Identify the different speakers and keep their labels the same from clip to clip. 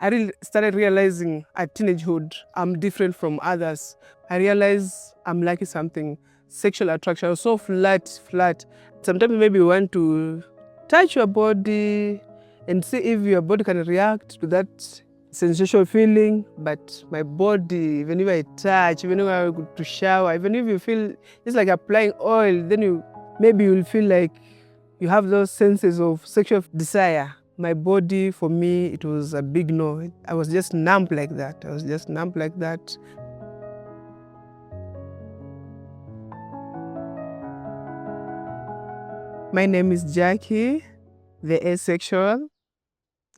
Speaker 1: I really started realizing at teenagehood, I'm different from others. I realized I'm liking something, sexual attraction. I was so flat. Sometimes maybe you want to touch your body and see if your body can react to that sensational feeling. But my body, even if I touch, even if I go to shower, even if you feel it's like applying oil, then you'll feel like you have those senses of sexual desire. My body, for me, it was a big no. I was just numb like that. My name is Jackie, the asexual.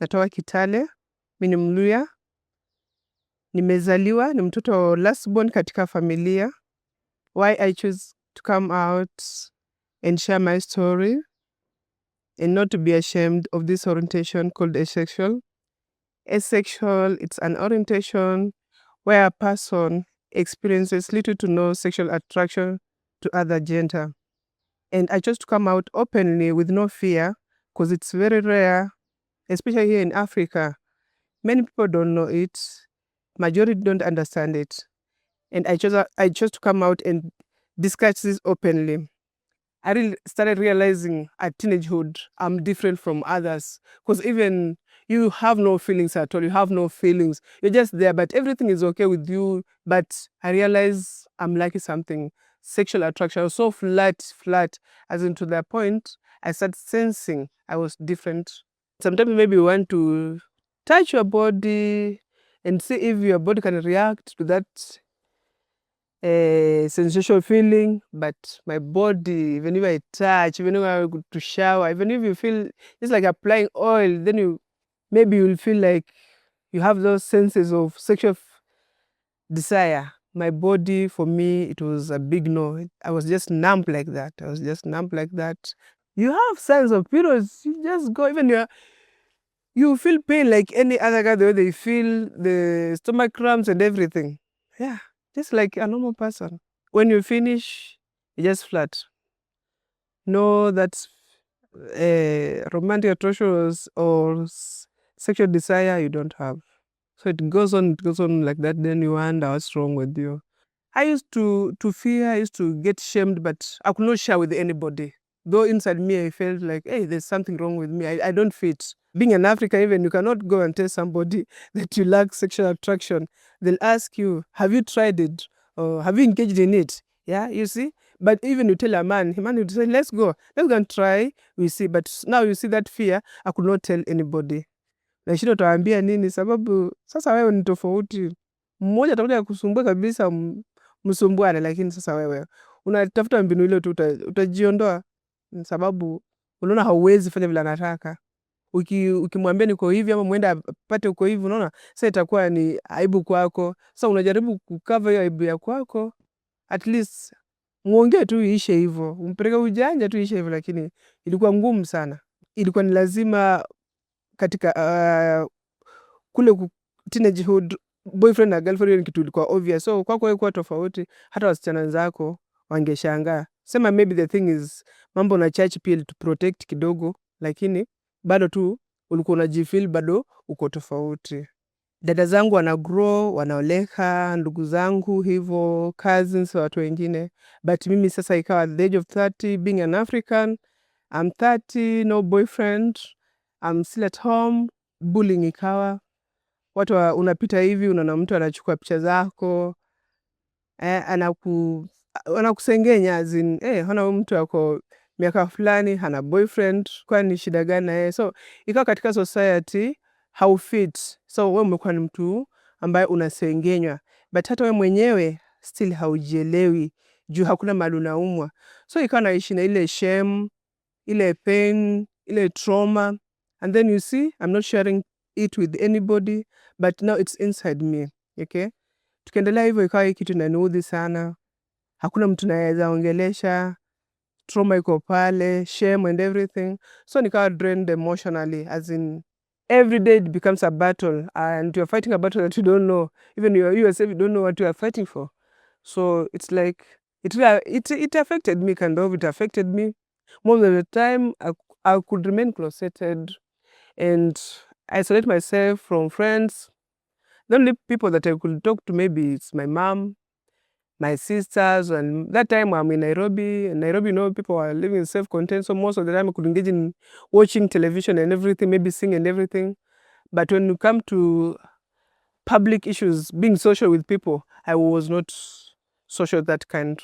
Speaker 1: Natoka Kitale. Mimi ni Mluya. Nimezaliwa, ni mtoto last born katika familia. Why I choose to come out and share my story and not to be ashamed of this orientation called asexual. Asexual, it's an orientation where a person experiences little to no sexual attraction to other gender. And I chose to come out openly with no fear because it's very rare, especially here in Africa. Many people don't know it. Majority don't understand it. And I chose to come out and discuss this openly. I really started realizing at teenagehood, I'm different from others. Because even you have no feelings at all. You have no feelings. You're just there, but everything is okay with you. But I realized I'm liking something, sexual attraction. I was so flat, as in to that point, I started sensing I was different. Sometimes maybe you want to touch your body and see if your body can react to that sensational feeling, but my body, even if I touch, even if I go to shower, even if you feel it's like applying oil, then you'll feel like you have those senses of sexual desire. My body, for me, it was a big no. I was just numb like that. You have signs of periods, you just go, even you feel pain like any other guy, the way they feel the stomach cramps and everything. Yeah, just like a normal person. When you finish, you just flat. No, that's romantic attractions or sexual desire you don't have. So it goes on like that. Then you wonder what's wrong with you. I used to fear, I used to get shamed, but I could not share with anybody. Though inside me, I felt like, hey, there's something wrong with me. I don't fit. Being an African, even you cannot go and tell somebody that you lack sexual attraction. They'll ask you, have you tried it? Or have you engaged in it? Yeah, you see? But even you tell a man would say, let's go and try, we see. But now you see that fear, I could not tell anybody. Nashindwa utawaambia nini, sababu sasa wewe ni tofauti. Mmoja atakuja kusumbua kabisa, msumbuane, lakini sasa wewe unatafuta mbinu ile tu utajiondoa, sababu unaona hauwezi fanya vile anataka. Ukimwambia niko hivi ama muende apate uko hivi, unaona sasa itakuwa ni aibu kwako. Sasa unajaribu kukava hiyo aibu ya kwako, at least muongee tu iishe hivyo, umpeleke ujanja tu iishe hivyo, lakini ilikuwa ngumu sana. Ilikuwa ni lazima katika kule teenagehood, boyfriend na girlfriend ni kitu ilikuwa obvious. So kwako wewe kuwa tofauti, hata wasichana wenzako wangeshangaa. Sema maybe the thing is mambo na church pia to protect kidogo, lakini bado tu ulikuwa unajifeel bado uko tofauti. Dada zangu wana grow, wanaoleka, ndugu zangu hivyo, cousins, watu wengine. But mimi sasa ikawa at the age of 30, being an African, I'm 30, no boyfriend, I'm still at home, bullying ikawa. Watu unapita hivi, unaona mtu anachukua picha zako, anakusengenya as in, hana mtu ako miaka fulani, hana boyfriend, kwani shida gani na yeye? So ikawa katika society haufit. So wewe umekuwa ni mtu ambaye unasengenywa, but hata wewe mwenyewe still haujielewi juu hakuna mahali unaumwa. So ikawa naishi na ile shame, ile pain, ile trauma, and then you see I'm not sharing it with anybody, but now it's inside me. Okay, tukiendelea hivyo ikawa hii kitu inaniudhi sana, hakuna mtu naweza ongelesha, trauma iko pale, shame and everything. So nikawa drained emotionally, as in every day it becomes a battle, and you're fighting a battle that you don't know. Even you yourself, you don't know what you are fighting for. So it's like it affected me, kind of. It affected me most of the time. I could remain closeted, and isolate myself from friends. The only people that I could talk to maybe it's my mom, my sisters, and that time I'm in Nairobi. In Nairobi, people are living self-contained, so most of the time I could engage in watching television and everything, maybe sing and everything. But when you come to public issues, being social with people, I was not social that kind,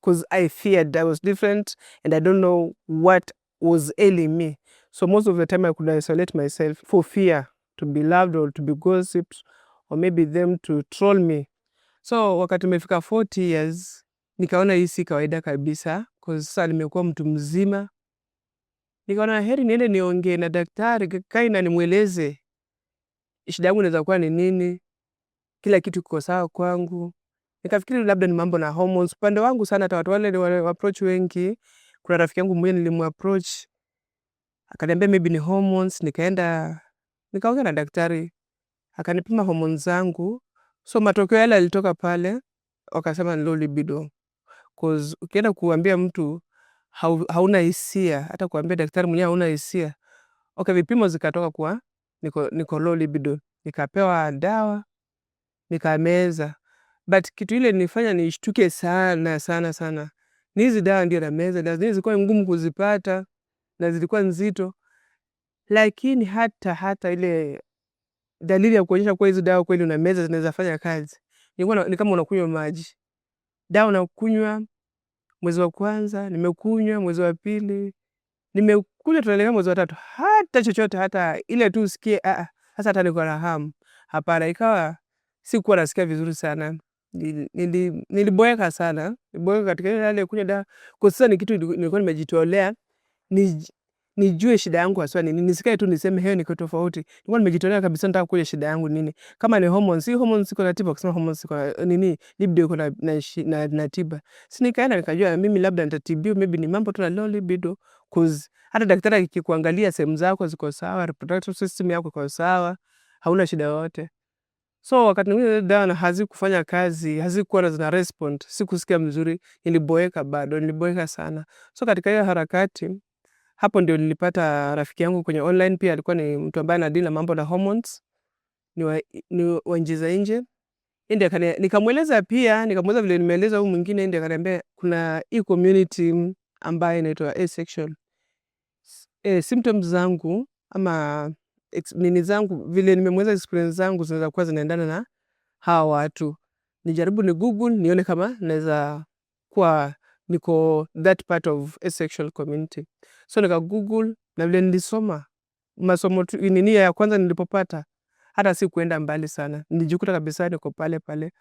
Speaker 1: because I feared I was different and I don't know what was ailing me. So most of the time I could isolate myself for fear to be loved or to be gossiped or maybe them to troll me. So wakati nimefika 40 years nikaona hii si kawaida kabisa, because sasa nimekuwa mtu mzima. Nikaona heri niende niongee na daktari kai na nimweleze shida yangu inaweza kuwa ni nini, kila kitu kiko sawa kwangu. Nikafikiri labda ni mambo na hormones. Upande wangu sana, hata watu wale approach wengi. Kuna rafiki yangu mmoja nilimuapproach, akaniambia maybe ni hormones. Nikaongea na daktari, akanipima hormones zangu. So matokeo yale yalitoka pale, wakasema ni low libido. Cause ukienda kuambia mtu hauna hisia, hata kuambia daktari mwenyewe hauna hisia. Okay, vipimo zikatoka kuwa niko low libido. Nikapewa dawa, nikameza. But kitu ile nilifanya nishtuke sana sana sana, ni hizi dawa ndio nameza, dawa zingine zilikuwa ngumu kuzipata na zilikuwa nzito. Lakini hata ile dalili ya kuonyesha kuwa hizi dawa kweli unameza zinaweza fanya kazi, ni kama unakunywa maji. Dawa unakunywa mwezi wa kwanza, nimekunywa mwezi wa pili, nimekunywa tunaelekea mwezi wa tatu, hata chochote, hata ile tu usikie sasa hata niko na hamu. Hapana, ikawa sikuwa nasikia vizuri sana. Niliboeka sana. Niliboeka katika ile hali ya kunywa dawa. Kwa sasa ni kitu nilikuwa nimejitolea nijue shida yangu haswa ni nini. Nisikae tu niseme hewa niko tofauti. Nilikuwa nimejitolea kabisa nataka kujua shida yangu nini. Kama ni hormones, si hormones iko na tiba, kusema hormones iko nini, libido iko na tiba. Si nikaenda nikajua mimi labda nitatibiwa, maybe ni mambo tu na low libido, cause hata daktari akikuangalia sehemu zako ziko sawa, reproductive system yako iko sawa, hauna shida yoyote. So wakati mwingine dawa hazikufanya kazi, hazikuwa zina respond, sikusikia mzuri, niliboeka sana. So katika hiyo harakati, hapo ndio nilipata rafiki yangu kwenye online, pia alikuwa ni mtu ambaye anadeal na mambo na hormones, ni wa nchi za nje. Nikamweleza vile nimeeleza huyu mwingine, ndiye akaniambia kuna hii community ambayo inaitwa asexual. Symptoms zangu ama nini zangu, vile nimemweza experience zangu zinaweza kuwa zinaendana na hawa watu. Nijaribu ni Google nione kama naweza kuwa niko that part of asexual community. So nika Google, na vile nilisoma masomo nini ya kwanza nilipopata, hata si kuenda mbali sana, nilijikuta kabisa niko pale pale.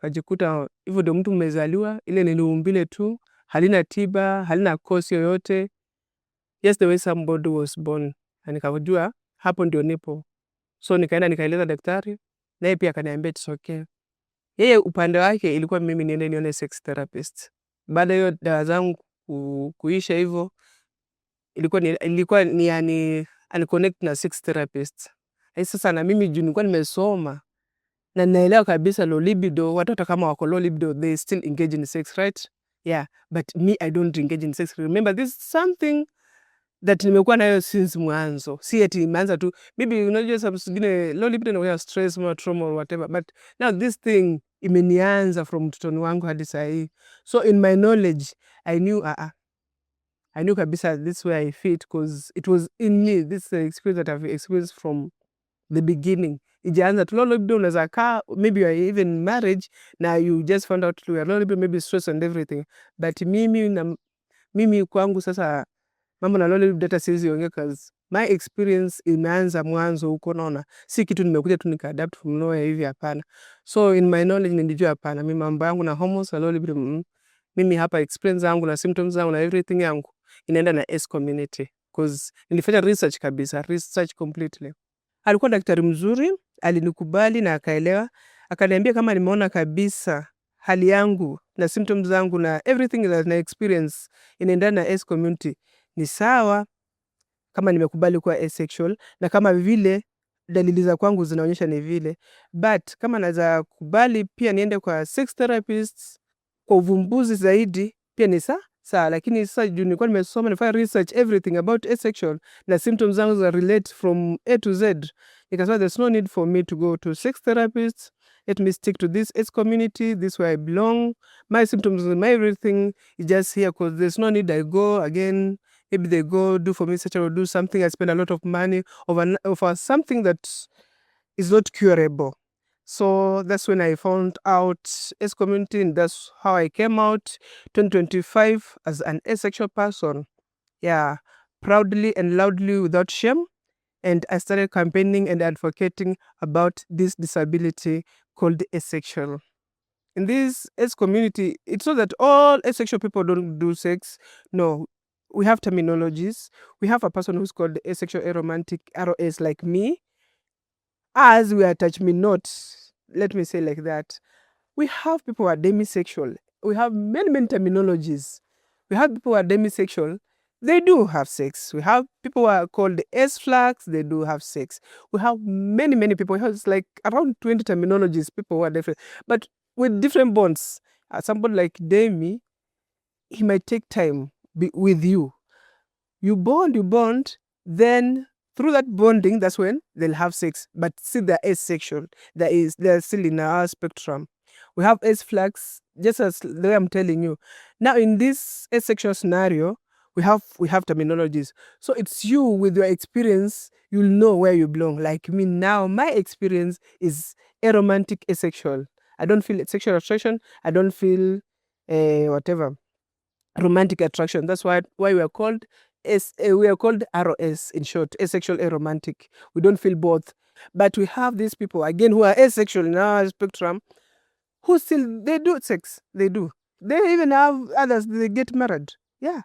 Speaker 1: Kajikuta hivyo ndio mtu mmezaliwa, ile ni umbile tu, halina tiba, halina cause yoyote. Yes, the way somebody was born. Na nikajua hapo ndio nipo. So nikaenda nikaeleza daktari, naye pia akaniambia it's okay. Yeye upande wake ilikuwa mimi niende nione sex therapist. Baada hiyo dawa zangu kuisha hivyo, ilikuwa ni yani uniconnect na sex therapist. Sasa na mimi juu nilikuwa nimesoma na naelewa kabisa low libido, watoto kama wako low libido they still engage in sex, right? Yeah, but me I don't engage in sex. Remember, this is something that nimekuwa nayo since mwanzo. Si eti imeanza tu, maybe unajua sababu zingine low libido na stress or trauma or whatever, but now this thing imenianza from mtotoni wangu hadi saa hii. So in my knowledge I knew kabisa this way I fit, because it was in me. This is an experience that I've experienced from the beginning. Ijaanza tu low libido, unaweza kaa maybe you are even marriage na you just found out you are low libido, maybe stress and everything, but mimi kwangu sasa mambo na low libido hata siwezi ongea, cause my experience imeanza mwanzo huko, naona si kitu nimekuja tu nika-adapt from nowhere hivi, hapana. So in my knowledge nilijua hapana, mimi mambo yangu na hormones na low libido, mimi hapa experience yangu na symptoms zangu na everything yangu inaenda na S community, cause nilifanya research kabisa, research completely. Alikuwa daktari mzuri, alinikubali na akaelewa, akaniambia kama nimeona kabisa hali yangu na symptoms zangu na everything that na experience inaendana na S community, ni sawa kama nimekubali kuwa asexual na kama vile dalili za kwangu zinaonyesha ni vile, but kama naweza kubali pia niende kwa sex therapist kwa uvumbuzi zaidi pia ni sawa. Lakini sasa juu nilikuwa nimesoma, nifanya research everything about asexual na symptoms zangu za relate from A to Z, Because well, there's no need for me to go to sex therapists. Let me stick to this S community, this where I belong. My symptoms and my everything is just here because there's no need I go again. Maybe they go do for me such or do something. I spend a lot of money over something that is not curable. So that's when I found out S community, and that's how I came out 2025 as an asexual person. Yeah, proudly and loudly without shame. And I started campaigning and advocating about this disability called asexual. In this S community, it's not that all asexual people don't do sex. No, we have terminologies. We have a person who's called asexual aromantic ROS like me, as we attach me not. Let me say like that. We have people who are demisexual. We have many, many terminologies. We have people who are demisexual. They do have sex. We have people who are called S flags. They do have sex. We have many, many people. It's like around 20 terminologies, people who are different, but with different bonds. Somebody like Demi, he might take time with you. You bond, then through that bonding, that's when they'll have sex. But still, they're asexual. They're still in our spectrum. We have S flags, just as the way I'm telling you. Now, in this asexual scenario, we have terminologies. So it's you with your experience, you'll know where you belong. Like me now, my experience is aromantic asexual. I don't feel sexual attraction. I don't feel whatever romantic attraction. That's why we are called ROS in short, asexual aromantic. We don't feel both. But we have these people again who are asexual in our spectrum, who still they do sex. They do. They even have others. They get married. Yeah.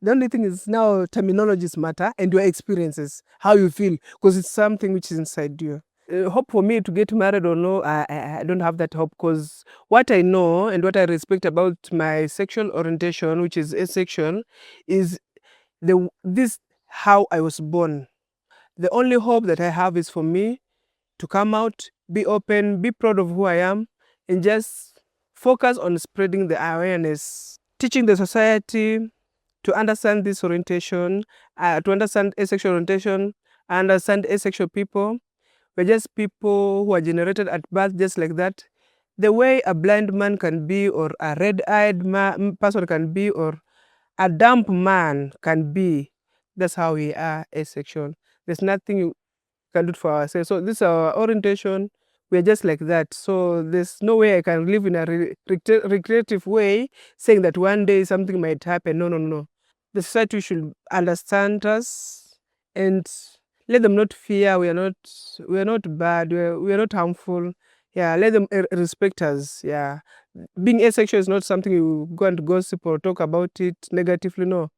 Speaker 1: The only thing is now terminologies matter and your experiences, how you feel, because it's something which is inside you. Hope for me to get married or no, I don't have that hope, because what I know and what I respect about my sexual orientation, which is asexual, is this how I was born. The only hope that I have is for me to come out, be open, be proud of who I am, and just focus on spreading the awareness, teaching the society to understand this orientation, to understand asexual orientation, understand asexual people. We're just people who are generated at birth just like that. The way a blind man can be, or a red-eyed person can be, or a dumb man can be, that's how we are asexual. There's nothing you can do it for ourselves. So this is our orientation. We're just like that. So there's no way I can live in a recreative way, saying that one day something might happen. No, no, no. The society should understand us and let them not fear. We are not bad. We are not harmful. Yeah, let them respect us. Yeah, being asexual is not something you go and gossip or talk about it negatively. No,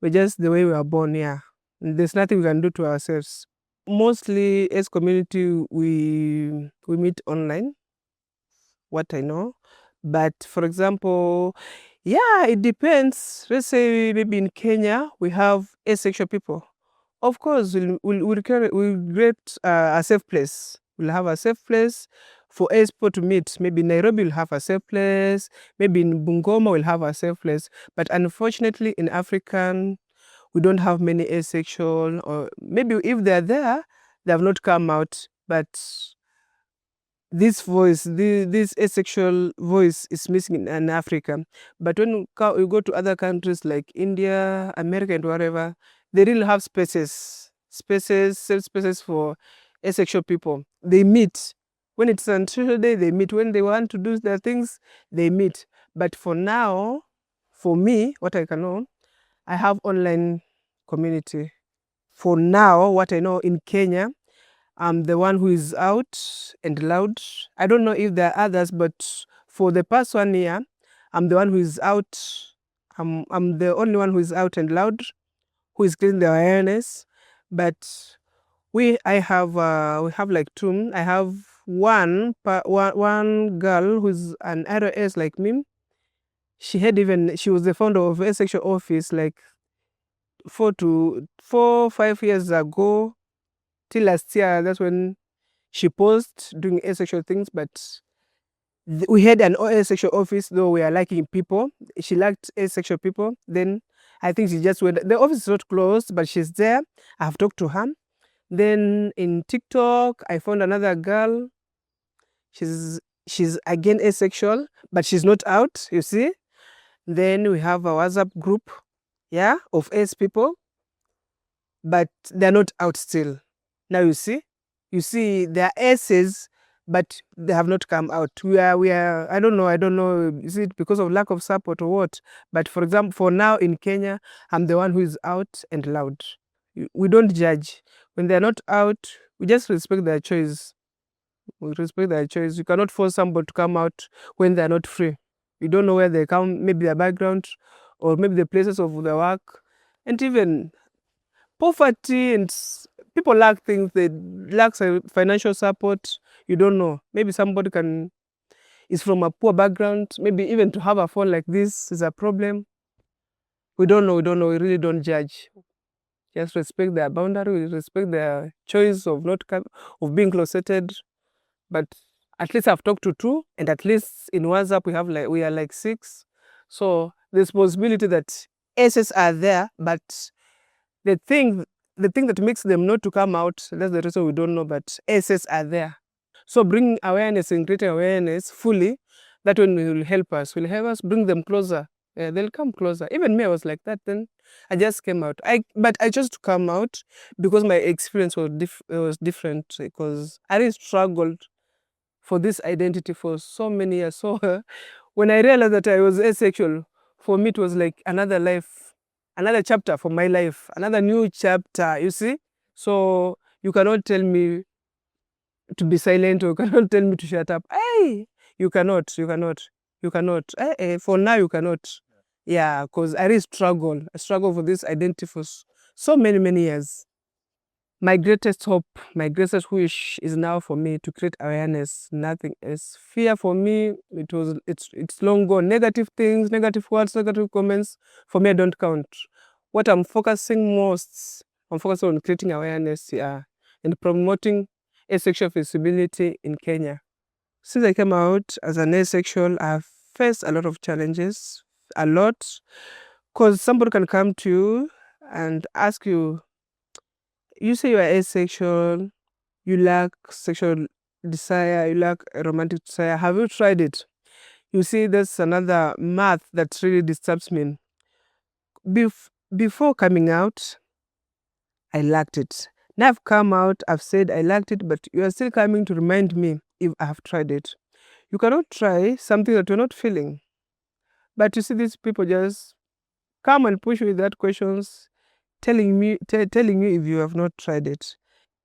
Speaker 1: we're just the way we are born. Yeah, there's nothing we can do to ourselves. Mostly as community, we meet online, what I know. But for example, yeah, it depends. Let's say maybe in Kenya we have asexual people. Of course, we'll create a safe place. We'll have a safe place for people to meet. Maybe in Nairobi will have a safe place. Maybe in Bungoma will have a safe place. But unfortunately, in African, we don't have many asexual, or maybe if they're there, they have not come out. But this voice, this asexual voice is missing in Africa. But when you go to other countries like India, America, and wherever, they really have safe spaces for asexual people. They meet. When it's on Tuesday, they meet. When they want to do their things, they meet. But for now, for me, what I can know, I have online community. For now, what I know in Kenya, I'm the one who is out and loud. I don't know if there are others, but for the past 1 year, I'm the one who is out. I'm the only one who is out and loud, who is creating the awareness. But we have like two. I have one girl who's an ROS like me. She was the founder of a sexual office like 5 years ago, till last year. That's when she paused doing asexual things. But we had an asexual office, though we are liking people. She liked asexual people. Then I think she just went. The office is not closed, but she's there. I've talked to her. Then in TikTok, I found another girl. She's she's again asexual, but she's not out, you see. Then we have a WhatsApp group, yeah, of ace people, but they're not out still. Now you see, they're aces, but they have not come out. We are. I don't know. Is it because of lack of support or what? But for example, for now in Kenya, I'm the one who is out and loud. We don't judge when they're not out. We just respect their choice. We respect their choice. You cannot force somebody to come out when they're not free. You don't know where they come, maybe their background, or maybe the places of their work, and even poverty and people lack things. They lack financial support. You don't know. Maybe somebody can is from a poor background. Maybe even to have a phone like this is a problem. We don't know. We don't know. We really don't judge. Just respect their boundary. We respect their choice of not of being closeted. But at least I've talked to two, and at least in WhatsApp we are like six. So there's possibility that aces are there, but the thing the thing that makes them not to come out, that's the reason we don't know, but aces are there. So bring awareness and creating awareness fully, that one will help us bring them closer. Yeah, they'll come closer. Even me, I was like that then. I just came out. But I chose to come out because my experience was different, because I really struggled for this identity for so many years. So when I realized that I was asexual, for me it was like another life, another chapter for my life, another new chapter, you see? So you cannot tell me to be silent, or you cannot tell me to shut up. Hey, you cannot. For now, you cannot. Yeah, because I really struggle. I struggle for this identity for so many, many years. My greatest hope, my greatest wish is now for me to create awareness, nothing else. Fear for me, it's long gone. Negative things, negative words, negative comments, for me, I don't count. What I'm focusing most, I'm focusing on creating awareness, yeah, and promoting asexual visibility in Kenya. Since I came out as an asexual, I've faced a lot of challenges, a lot, because somebody can come to you and ask you, you say you are asexual, you lack sexual desire, you lack a romantic desire. Have you tried it? You see, there's another math that really disturbs me. Before coming out, I lacked it. Now I've come out, I've said I lacked it, but you are still coming to remind me if I have tried it. You cannot try something that you're not feeling. But you see, these people just come and push you with that questions, telling you if you have not tried it.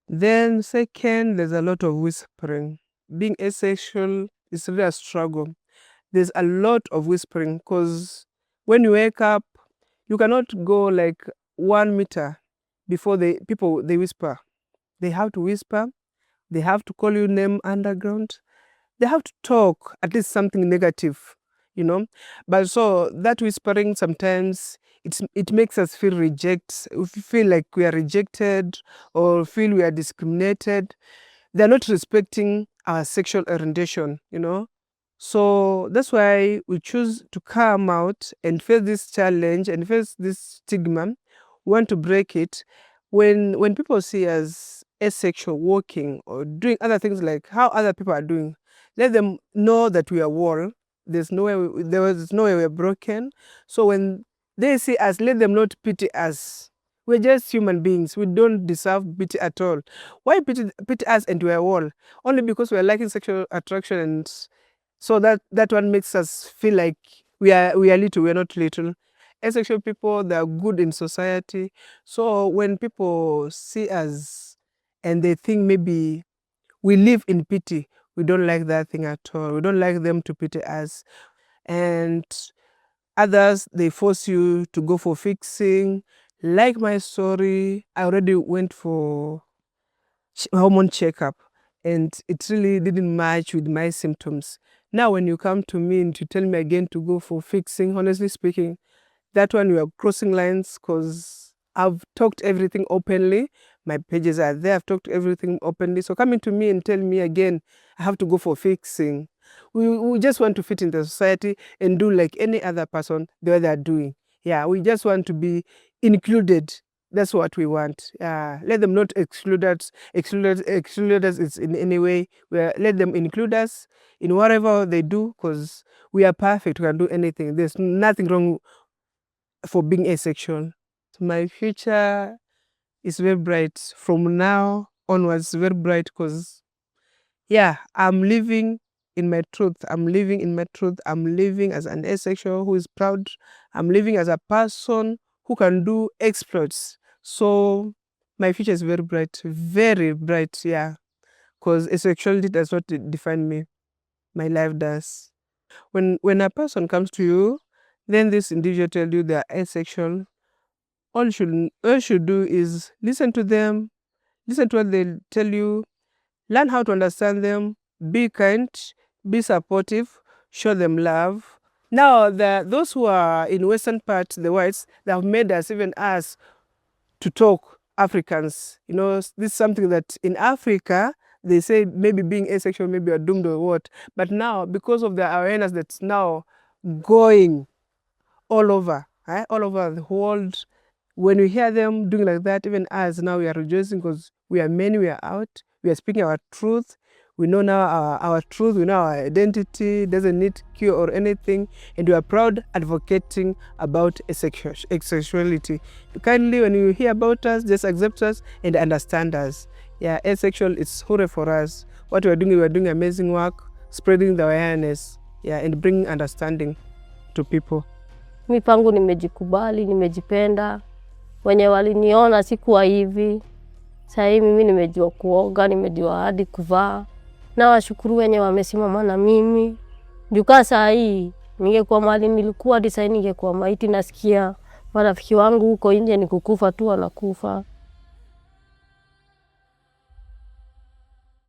Speaker 1: Then second, there's a lot of whispering. Being asexual is really a struggle. There's a lot of whispering, because when you wake up, you cannot go like 1 meter before they whisper. They have to whisper. They have to call you name underground. They have to talk at least something negative, you know. But so that whispering sometimes it makes us feel like we are rejected, or feel we are discriminated. They're not respecting our sexual orientation, you know. So that's why we choose to come out and face this challenge and face this stigma. We want to break it. When people see us asexual, walking or doing other things like how other people are doing, let them know that we are whole. There was no way we're broken. So when they see us, let them not pity us. We're just human beings. We don't deserve pity at all. Why pity us and we're whole? Only because we're liking sexual attraction, and so that one makes us feel like we are little, we're not little. Asexual people, they are good in society. So when people see us and they think maybe we live in pity, we don't like that thing at all. We don't like them to pity us. And others, they force you to go for fixing. Like my story, I already went for hormone checkup, and it really didn't match with my symptoms. Now when you come to me and you tell me again to go for fixing, honestly speaking, that one we are crossing lines, because I've talked everything openly. My pages are there, I've talked everything openly. So coming to me and tell me again I have to go for fixing, we just want to fit in the society and do like any other person the way they're doing. Yeah, we just want to be included. That's what we want. Let them not exclude us in any way. Let them include us in whatever they do, because we are perfect. We can do anything. There's nothing wrong for being asexual. My future is very bright. From now onwards, very bright, because I'm living in my truth. I'm living in my truth. I'm living as an asexual who is proud. I'm living as a person who can do exploits. So my future is very bright, because asexuality does not define me. My life does. When a person comes to you, then this individual tell you they are asexual. All you should do is listen to them, listen to what they tell you, learn how to understand them, be kind, be supportive, show them love. Now, those who are in Western part, the whites, they have made us, even us, to talk Africans. This is something that in Africa, they say maybe being asexual, maybe you're doomed or what. But now, because of the awareness that's now going all over the world, when we hear them doing like that, even us now, we are rejoicing, because we are men, we are out, we are speaking our truth. We know now our truth, we know our identity, doesn't need cure or anything, and we are proud advocating about asexuality. Kindly, when you hear about us, just accept us and understand us. Asexual is hore for us. What we are doing amazing work, spreading the awareness, and bringing understanding to people.
Speaker 2: Mi pangu nimejikubali, nimejipenda. Wenye waliniona sikuwa hivi. Sasa hivi mimi nimejua kuoga, nimejua hadi kuvaa. Na washukuru wenye wamesimama na mimi. Juka saa hii ningekuwa mahali nilikuwa hadi sasa ningekuwa maiti. Nasikia marafiki wangu huko nje ni kukufa tu wanakufa.